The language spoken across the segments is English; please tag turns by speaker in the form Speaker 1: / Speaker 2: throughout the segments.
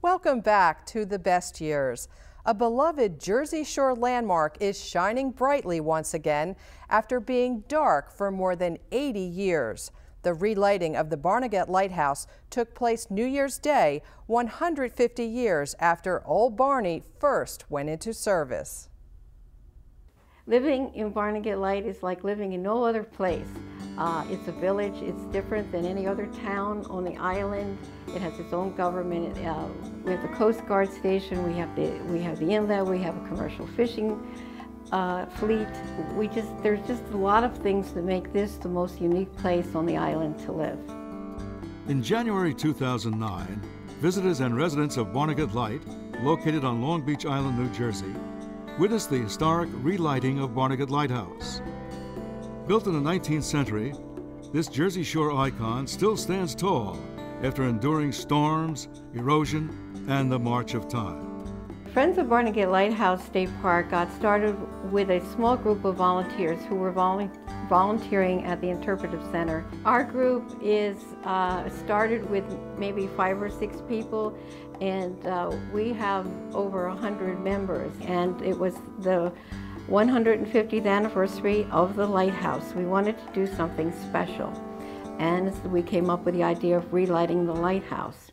Speaker 1: Welcome back to The Best Years. A beloved Jersey Shore landmark is shining brightly once again after being dark for more than 80 years. The relighting of the Barnegat Lighthouse took place New Year's Day, 150 years after Old Barney first went into service.
Speaker 2: Living in Barnegat Light is like living in no other place. It's a village. It's different than any other town on the island. It has its own government. We have the Coast Guard station. We have the inlet. We have a commercial fishing fleet. There's just a lot of things that make this the most unique place on the island to live.
Speaker 3: In January 2009, visitors and residents of Barnegat Light, located on Long Beach Island, New Jersey, witnessed the historic relighting of Barnegat Lighthouse. Built in the 19th century, this Jersey Shore icon still stands tall after enduring storms, erosion, and the march of time.
Speaker 2: Friends of Barnegat Lighthouse State Park got started with a small group of volunteers who were volunteering at the Interpretive Center. Our group is started with maybe 5 or 6 people, and we have over 100 members. And it was the 150th anniversary of the lighthouse. We wanted to do something special, and we came up with the idea of relighting the lighthouse.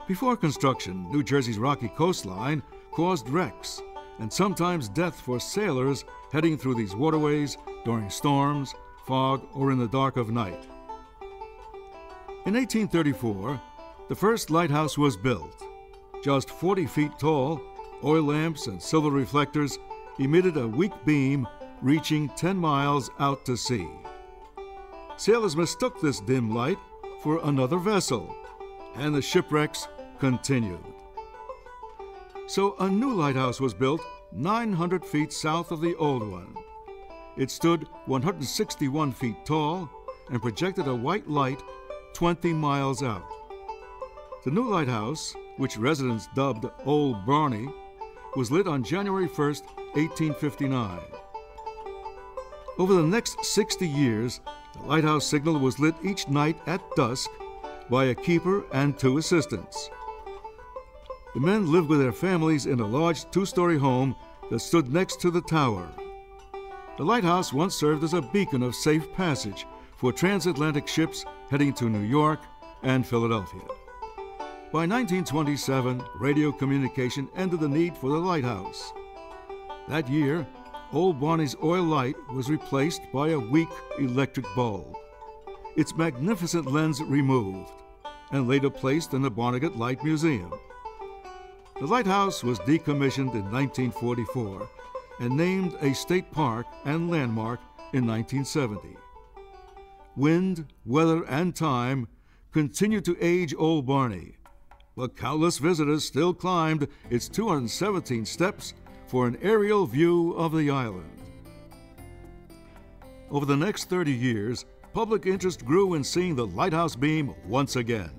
Speaker 3: Before construction, New Jersey's rocky coastline caused wrecks and sometimes death for sailors heading through these waterways during storms, fog, or in the dark of night. In 1834, the first lighthouse was built. Just 40 feet tall, oil lamps and silver reflectors emitted a weak beam reaching 10 miles out to sea. Sailors mistook this dim light for another vessel, and the shipwrecks continued. So a new lighthouse was built 900 feet south of the old one. It stood 161 feet tall and projected a white light 20 miles out. The new lighthouse, which residents dubbed Old Barney, was lit on January 1st, 1859. Over the next 60 years, the lighthouse signal was lit each night at dusk by a keeper and 2 assistants. The men lived with their families in a large 2-story home that stood next to the tower. The lighthouse once served as a beacon of safe passage for transatlantic ships heading to New York and Philadelphia. By 1927, radio communication ended the need for the lighthouse. That year, Old Barney's oil light was replaced by a weak electric bulb, its magnificent lens removed, and later placed in the Barnegat Light Museum. The lighthouse was decommissioned in 1944 and named a state park and landmark in 1970. Wind, weather, and time continued to age Old Barney, but countless visitors still climbed its 217 steps for an aerial view of the island. Over the next 30 years, public interest grew in seeing the lighthouse beam once again.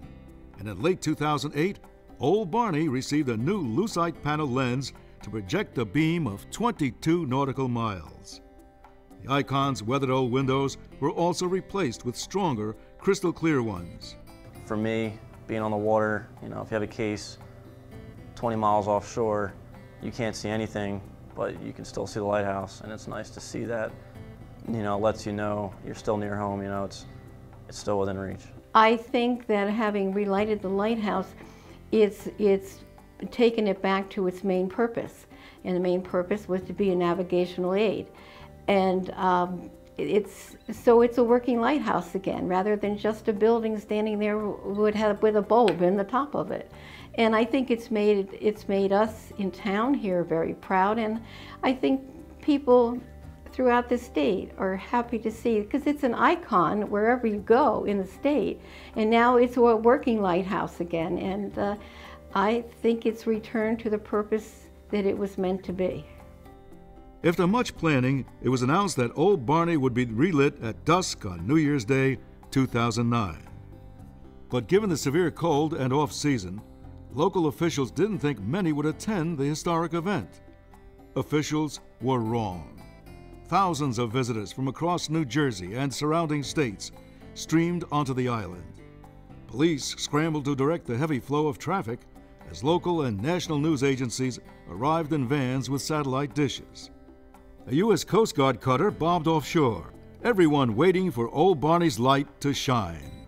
Speaker 3: And in late 2008, Old Barney received a new lucite panel lens to project a beam of 22 nautical miles. The icon's weathered old windows were also replaced with stronger, crystal clear ones.
Speaker 4: For me, being on the water, if you have a case 20 miles offshore, you can't see anything, but you can still see the lighthouse, and it's nice to see that. Lets you know you're still near home. It's still within reach.
Speaker 2: I think that having relighted the lighthouse, it's taken it back to its main purpose, and the main purpose was to be a navigational aid, and it's a working lighthouse again, rather than just a building standing there with a bulb in the top of it. And I think it's made us in town here very proud, and I think people throughout the state are happy to see it, because it's an icon wherever you go in the state, and now it's a working lighthouse again, and I think it's returned to the purpose that it was meant to be.
Speaker 3: After much planning, it was announced that Old Barney would be relit at dusk on New Year's Day, 2009. But given the severe cold and off-season, local officials didn't think many would attend the historic event. Officials were wrong. Thousands of visitors from across New Jersey and surrounding states streamed onto the island. Police scrambled to direct the heavy flow of traffic as local and national news agencies arrived in vans with satellite dishes. A U.S. Coast Guard cutter bobbed offshore, everyone waiting for Old Barney's light to shine.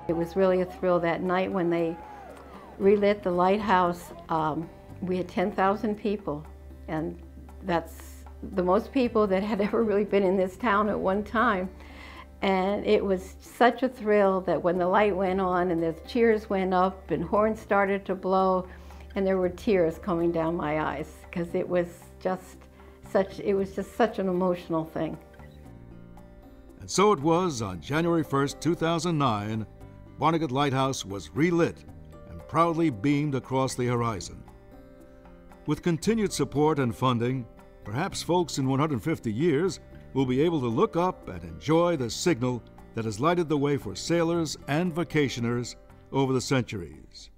Speaker 2: It was really a thrill that night when they relit the lighthouse. We had 10,000 people, and that's the most people that had ever really been in this town at one time. And it was such a thrill that when the light went on and the cheers went up and horns started to blow, and there were tears coming down my eyes because it was just such an emotional thing.
Speaker 3: And so it was on January 1st, 2009, Barnegat Lighthouse was relit and proudly beamed across the horizon. With continued support and funding, perhaps folks in 150 years will be able to look up and enjoy the signal that has lighted the way for sailors and vacationers over the centuries.